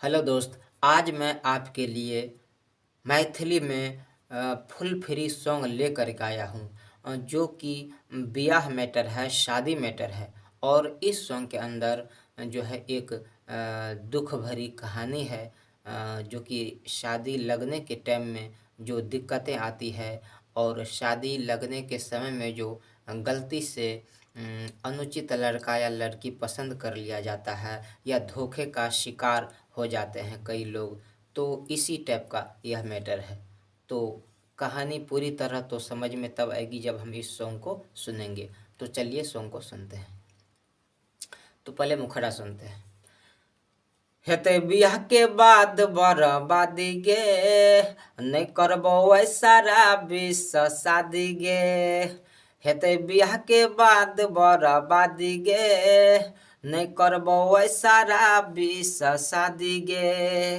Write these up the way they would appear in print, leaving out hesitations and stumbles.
Hello दोस्त, आज मैं आपके लिए मैथिली में फुल फ्री सॉन्ग लेकर के आया हूँ, जो कि ब्याह मैटर है, शादी मैटर है। और इस सॉन्ग के अंदर जो है एक दुख भरी कहानी है, जो कि शादी लगने के टाइम में जो दिक्कतें आती है और शादी लगने के समय में जो गलती से अनुचित लड़का या लड़की पसंद कर लिया जाता है या धोखे का शिकार हो जाते हैं कई लोग। तो इसी टाइप का यह मैटर है। तो कहानी पूरी तरह तो समझ में तब आएगी जब हम इस सॉन्ग को सुनेंगे। तो चलिए सॉन्ग को सुनते हैं। तो पहले मुखड़ा सुनते हैं। हेते बियाह के बाद बर्बादी गे, नहीं करबो सारा विश्व शादी गे। हेते बियाह के बाद बर्बादी गे, नहीं करबो सारा विश्व शादी गे।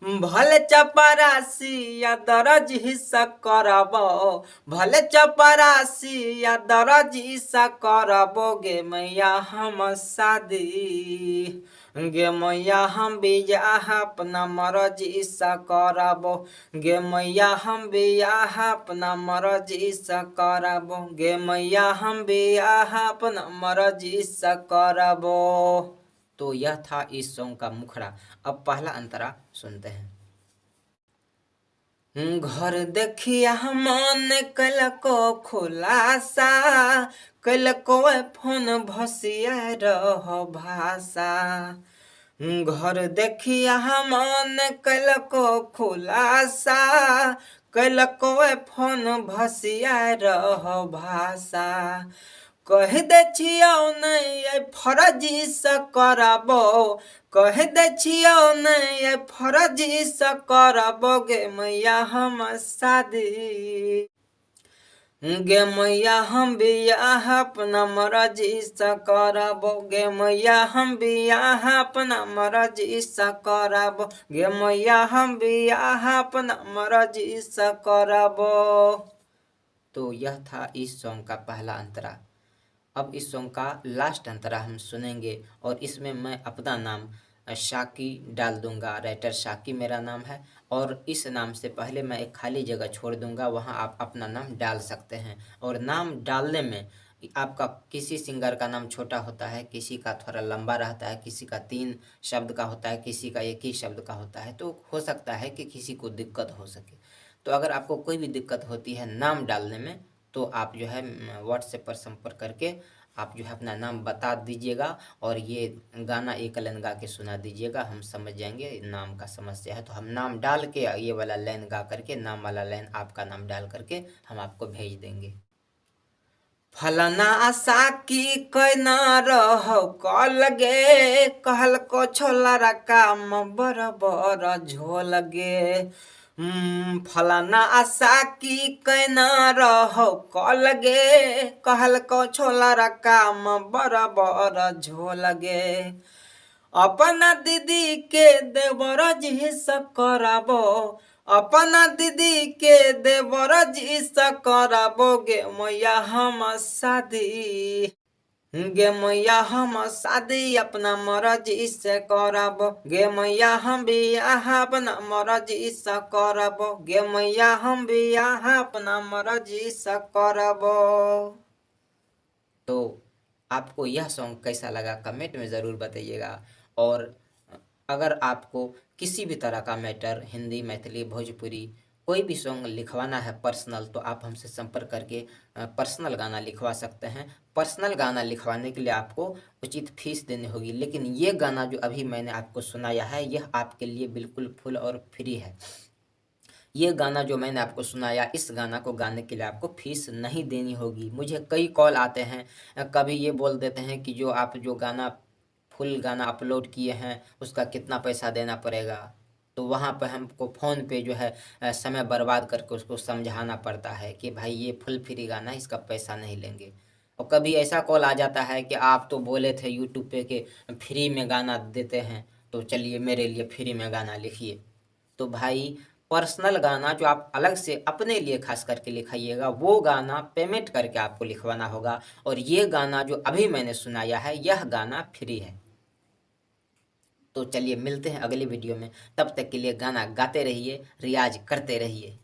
भले चपरासी या दरज हिस्सा करबो, भले चपरासी या दरज हिस्सा करबो गे मैया हम शादी। गे मैया हम बियाह अपना मर्जी सा करबो, गे मैया हम बियाह अपना मर्जी सा करबो, गे मैया हम बियाह अपना मर्जी सा करबो। तो यह था इस सॉन्ग का मुखड़ा। अब पहला अंतरा सुनते हैं। घर देखिया मन कलको खुलासा, कलको फोन भसिया रह भाषा। घर देखिया मन कलको खुलासा, कलको फोन भसिया रह भाषा। कह दे छियौ नहीं फर्जी से करबो, कह दे छियौ नहीं फर्जी से करबो गे मैया हम शादी। गे मैया हम बियाह अपना मर्जी से करबो, गे मैया हम बियाह अपना मर्जी से करबो, गे मैया हम बियाह अपना मर्जी से करबो। तो यह था इस सॉन्ग का पहला अंतरा। अब इस सॉन्ग का लास्ट अंतरा हम सुनेंगे और इसमें मैं अपना नाम शाकी डाल दूंगा। राइटर शाकी मेरा नाम है और इस नाम से पहले मैं एक खाली जगह छोड़ दूंगा, वहां आप अपना नाम डाल सकते हैं। और नाम डालने में आपका किसी सिंगर का नाम छोटा होता है, किसी का थोड़ा लंबा रहता है, किसी का 3 शब्द का होता है, किसी का 1 ही शब्द का होता है। तो हो सकता है कि किसी को दिक्कत हो सके। तो अगर आपको कोई भी दिक्कत होती है नाम डालने में, तो आप जो है व्हाट्सएप पर संपर्क करके आप जो है अपना नाम बता दीजिएगा और ये गाना एक लाइन गा के सुना दीजिएगा। हम समझ जाएंगे नाम का समस्या है, तो हम नाम डाल के ये वाला लाइन गा करके, नाम वाला लाइन आपका नाम डाल करके हम आपको भेज देंगे। फलना आशा की कैना रहो कल गे, कहल को छोला काम बराबर झोल गे। फलाना आशा की कैना रहो कल गे, कहल को छोला काम बराबर झोल गे। अपना दीदी के देवर जी से करबो, अपना दीदी के देवर जी से करबो गे मैया हम शादी। गे मैया हम शादी अपना मर्जी से करबो, गे मैया हम बियाह अपना मर्जी से करबो, गे मैया हम बियाह अपना मर्जी से करबो। तो आपको यह सॉन्ग कैसा लगा कमेंट में ज़रूर बताइएगा। और अगर आपको किसी भी तरह का मैटर, हिंदी, मैथिली, भोजपुरी, कोई भी सॉन्ग लिखवाना है पर्सनल, तो आप हमसे संपर्क करके पर्सनल गाना लिखवा सकते हैं। पर्सनल गाना लिखवाने के लिए आपको उचित फीस देनी होगी, लेकिन ये गाना जो अभी मैंने आपको सुनाया है यह आपके लिए बिल्कुल फुल और फ्री है। ये गाना जो मैंने आपको सुनाया, इस गाना को गाने के लिए आपको फीस नहीं देनी होगी। मुझे कई कॉल आते हैं, कभी ये बोल देते हैं कि जो आप जो गाना फुल गाना अपलोड किए हैं उसका कितना पैसा देना पड़ेगा। तो वहाँ पर हमको फ़ोन पे जो है समय बर्बाद करके उसको समझाना पड़ता है कि भाई ये फुल फ्री गाना है, इसका पैसा नहीं लेंगे। और कभी ऐसा कॉल आ जाता है कि आप तो बोले थे यूट्यूब पे कि फ्री में गाना देते हैं, तो चलिए मेरे लिए फ्री में गाना लिखिए। तो भाई पर्सनल गाना जो आप अलग से अपने लिए खास करके लिखाइएगा, वो गाना पेमेंट करके आपको लिखवाना होगा। और ये गाना जो अभी मैंने सुनाया है यह गाना फ्री है। तो चलिए मिलते हैं अगली वीडियो में, तब तक के लिए गाना गाते रहिए, रियाज करते रहिए।